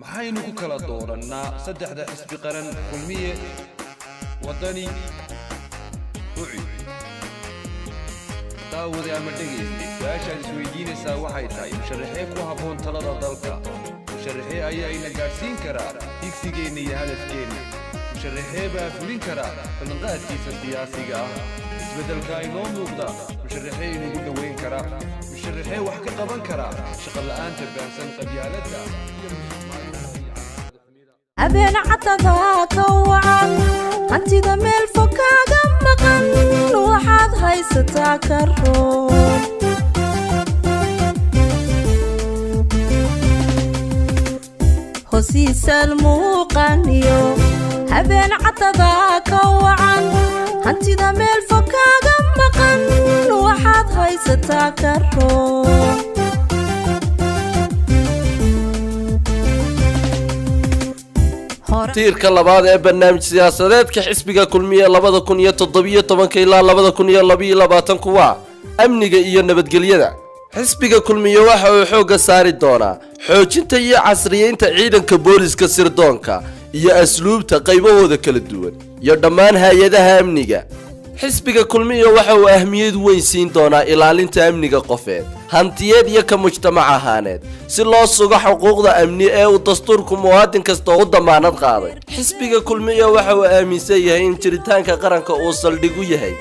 maxaynu ku kala doorannaa saddexda xisbi qaran kulmiye wadani uci daawada ama dhageysta su'aashaad isweydiinaysaa waxay tahay musharaxee ku habboon talada dalka musharaxee ayaa ina gaadhsiin karaa higsigeenna iyo hadafkeenna musharaxee baa fulin karaa ballanqaadkiisa siyaasiga ah isbeddelka inoo muuqda musharaxee inugu dhoweyn karaa musharaxee wax ka qaban karaa shaqo la'aanta baahsan qabyaaladda أبين عطاك وعن أنتي ضمير فكاك مقن وحد هاي ستاكرون هسي سلمو قانيو أبين عطاك وعن أنتي ضمير فكاك مقن وحد هاي ستاكرون tiirka labaad ee barnaamij siyaasadeedka xisbiga kulmiye 2017 ilaa 2022 waa amniga iyo nabadgelyada xisbiga kulmiye waxa uu xoogga saari doonaa xoojinta iyo casriyeynta ciidanka booliska sirdoonka iyo asluubta qaybahooda kala duwan iyo dhammaan hay'adaha amniga xisbiga kulmiye waxa uu ahmiyad weyn siin doonaa ilaalinta amniga qofeed hantiyeed iyo ka mujtamac ahaaneed si loo sugo xuquuqda amni ee uu dastuurku muwaadin kasta u damaanad qaaday xisbiga kulmiye waxa uu aaminsan yahay in jiritaanka qaranka uu saldhig u yahay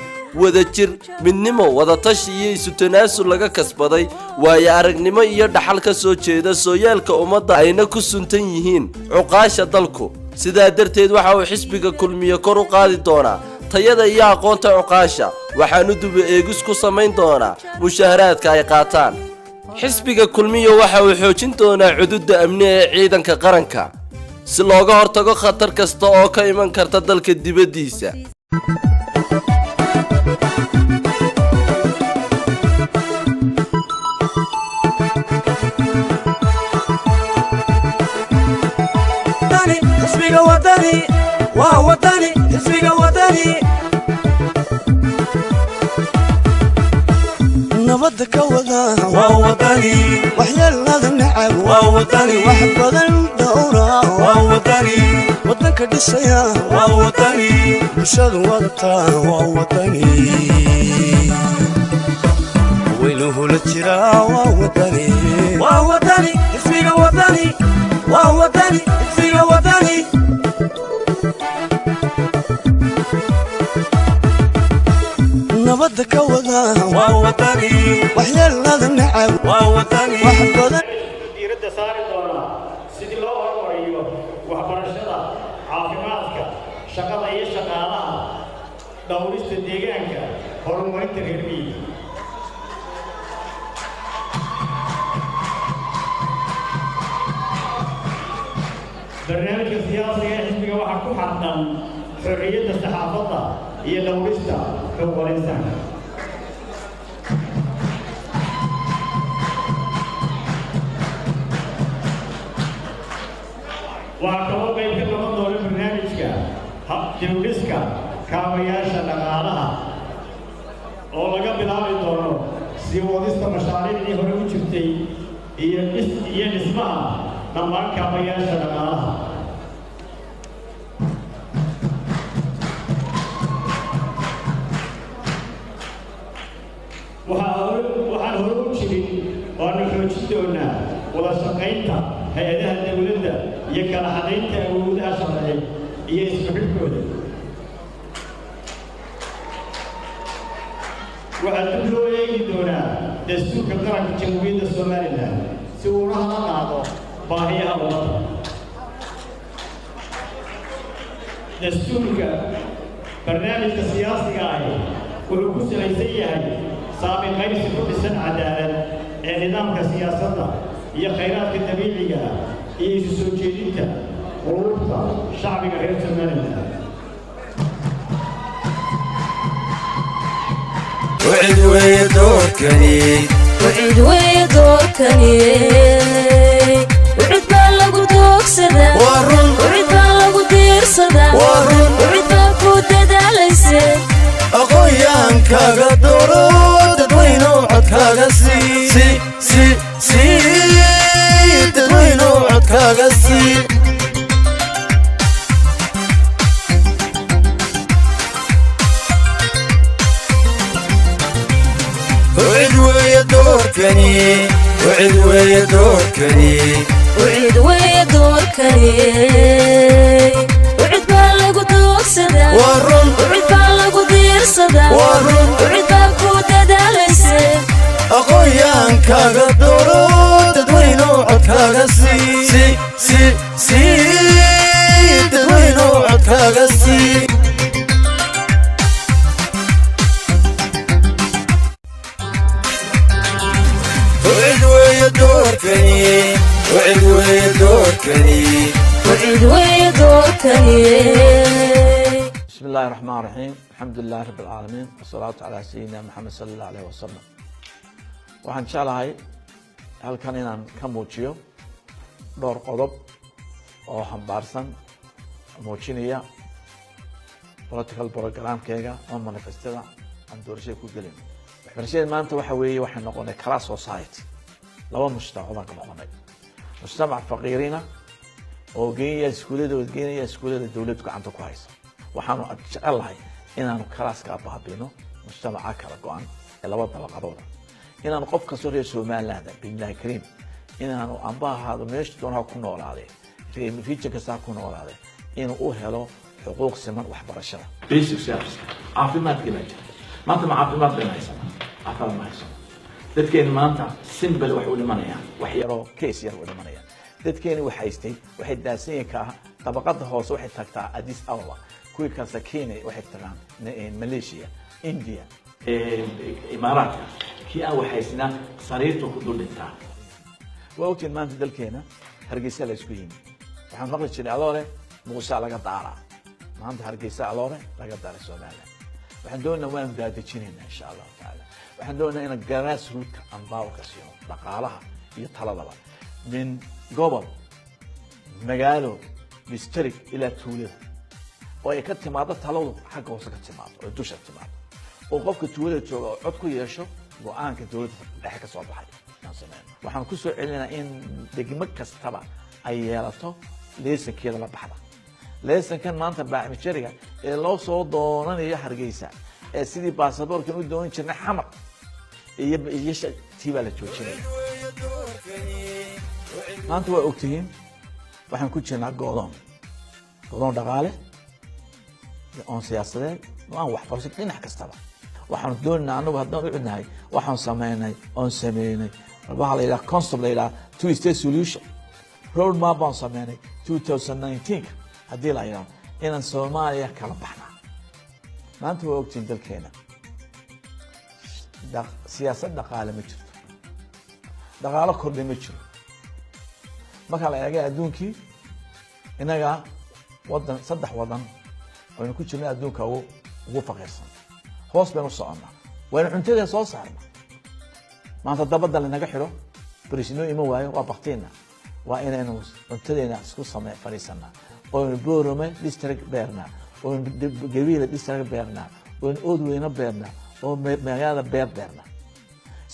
wadajir midnimo wadatashi iyo isu tanaasul laga kasbaday waayo aragnimo iyo dhaxal ka soo jeeda sooyaalka ummadda ayna ku suntan yihiin cuqaasha dalku sidaa darteed waxa uu xisbiga kulmiye kor u qaadi doonaa tayada iyo aqoonta cuqaasha waxaanu duba eegis ku samayn doonaa mushaharaadka ay qaataan xisbiga kulmiye waxa uu xoojin doonaa xuduudda amni ee ciidanka qaranka si looga hortago khatar kasta oo ka iman karta dalka dibaddiisa نبض كوضا ووطني وحيال النعم ووطني وحب الدورة ووطني وطنك دسيا ووطني مشاد وطا ووطني وينه للجرا ووطني ووطني اسمي وطني ووطني اسمي وطني نبض كوضا ووطني وحيال النعم ووطني وحب diiradda saari doona sidii loo horumariyo waxbarashada caafimaadka shaqada iyo shaqaalaha dhowrista deegaanka horumarinta reer miyiga barnaamijka siyaasiga ee xisbiga waxaa ku xaddan xorriyadda saxaafadda iyo dhowrista xuquuqul insaanka waxaa kaloo qayb ka noqon doona barnaamijka dibdhiska kaabayaasha dhaqaalaha oo laga bilaabi doono sii wadista mashaariicdii hore u jirtay iyo dhismaha dhammaan kaabayaasha dhaqaalaha waxaan hore u jirin waanu xoojin doonaa wada shaqaynta hay-adaha dawladda iyo kala xadaynta awoodaha sharci iyo isku xidhkooda waxaa dib loo eegi doonaa dastuurka qaranka jamhuuriyadda somalilan si uu ula hadla qaado baahiyaha ummadda dastuurka barnaamijka siyaasiga ahi wuxuu ku salaysan yahay saami qaybsi ku dhisan cadaalad ee nidaamka siyaasadda iyo khayraadka dabiiciga iyo isu soo jeedinta quluubta shacbiga reer somalilan وعد ويدوركني وعد بالغو دوكسدا وعد بالغو ديرسدا وعد بالغو دداليسه أخويان كاغا دورو ددوينو عد كاغا سي تدوينو عد كاغا سي وعد ويا دوركني وعد ويا دوركني وعد ويا دوركني وعد بالغ دوغسدا ورن وعد بالغ ديرسدا ورن وعد بالكو دداليسه أخويا كاغا دورو تدوينو عدكاغا سي تدوينو عدكاغا سي وعد ويا دوركني وعد ويا دوركني وعد ويا دوركني. بسم الله الرحمن الرحيم الحمد لله رب العالمين والصلاة على سيدنا محمد صلى الله عليه وسلم. waxaan jeclahay halkan inaan ka muujiyo dhowr qodob oo xambaarsan muujinaya political programkeyga oo manifestada aan doorashada ku gelin. waxbarashada maanta waxa weeye waxay noqonay class society laba mujtamac ka noqonay mujtamac faqiirina oo geynaya iskuulada dawladdu gacanta ku haysa. waxaanu jecelahay inaanu kalaaska baabino mujtamaca kala go'an ee laba dabaqadood inaanu qof kastoo reer Somaliland billahi kariim inaanu amba ahaado meesha doonaa ku noolaade fiican kasta ku noolaade inuu u helo xuquuq siman waxbarashada basic service caafimaadka la jira maanta ma caafimaad beenaysan afar ma haysan dadkeen maanta simple wax u dhimanayaan wax yaro case yar u dhimanayaan dadkeen wax haystay waxay daaseen ka tabaqada hoose waxay tagtaa Addis Ababa kuwii kasta Kenya waxay tagaan Malaysia India Imaaraadka kii aan waxaysnaa sariirta ku dul dhintaa waqti maanta dalkeena Hargeysa la isku yimid waxaan maqli jiray adoore Muuse laga daara maanta Hargeysa adoore laga daara Soomaaliya waxaan doonaynaa waan gaadajinayna insha Allah taala waxaan doonaynaa in grassroots aan baaw ka siino dhaqaalaha iyo taladaba min gobol magaalo district ila tuulada oo ay ka timaado taladu xagga hoose ka timaado oo dusha timaado oo qofka tuulada jooga oo cod ku yeesho go'aanka dawladda dhexe ka soo baxay waxaan ku soo celinaa in degmo kastaba ay yeelato leesankeeda la baxda leesankan maanta baacmijariga ee loo soo doonanayo Hargeysa ee sidii baasaboorkan u doonan jirnay xamar iyo tiiba la joojinay maanta waa ogtihiin waxaan ku jirnaa go'doon dhaqaale iyo on siyaasadeed aan waxbarasho dhinac kastaba waxaan doonaynaa anagu haddaan u cidnahay waxaan sameynay waxa la yidhaha concept la yidhaha two state solution road map baan sameynay 2019 haddii la yidhaha inaan Soomaaliya kala baxnaa maanta waa ogtiin dalkeena siyaasad dhaqaale ma jirto dhaqaalo kordhay ma jiro marka la eego adduunkii inaga saddex wadan oo ku jirnaa adduunka ugu faqiirsan hoos baan u soconaa waan cuntada soo saarnaa maanta dabada la naga xiro barisino ima waayo waa baqteena waa inaynu cuntadeena isku samee fariisanaa oo boorome district beerna oo gawiila district beerna oo oodweyna beerna oo magaalada beerna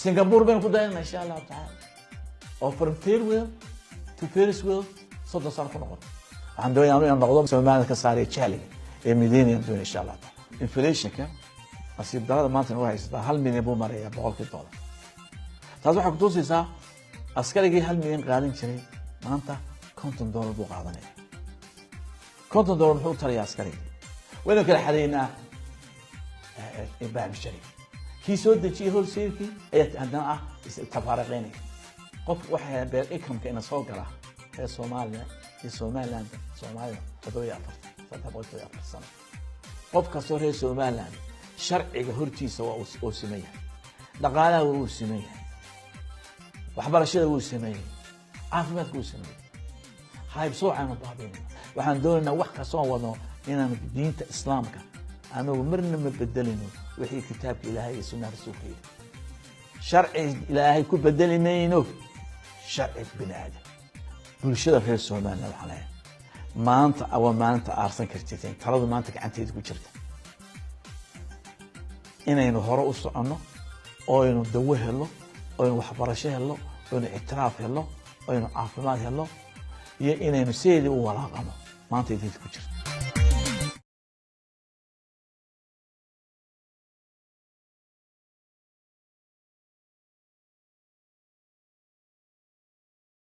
Singapore baan ku daynaa insha Allah taala oo from third wheel to Ferris wheel soo saan ku noqon waxaan doonayaa inaan noqdo Soomaaliya ka saaray challenge ee Medina doon insha Allah inflation ka asiib darada maanta waa haystaa 1 milyan buu maraya $100 taas waxa ku tusaysaa askarigii 1 milyan qaadan jiray maanta $50 buu qaadanaya $50 wuxuu tariyaa askariga wayna kala xadeynaa baac shari kii soo dejiyay holseelkii ayaa haddana tafaariqeynay qof waxa beer income-ka ina soo gala ee Soomaaliya iyo Somaliland Soomaaliya 4 sano qof kastoo reer Somaliland sharciga hortiisa waa uu sameeyay dhaqaalaha uu sameeyay waxbarashada uu sameeyay caafimaadka uu sameeyay hayb soo caano baabina waxaan doonaynaa wax ka soo wado inaan diinta islaamka anagu marna ma bedelino wixii kitaabka Ilaahay iyo sunnada rasuulka sharci Ilaahay ku bedelinayno sharci binaadam bulshada reer Soomaaliya waxa la maanta aarsan kartiin taladu maanta gacanteeda ku jirta inaynu hore u socono oo aynu dawo helo oo aynu waxbarasho helo oo aynu ictiraaf helo oo aynu caafimaad helo iyo inaynu sideedii u walaaqano maanta idinka ku jirto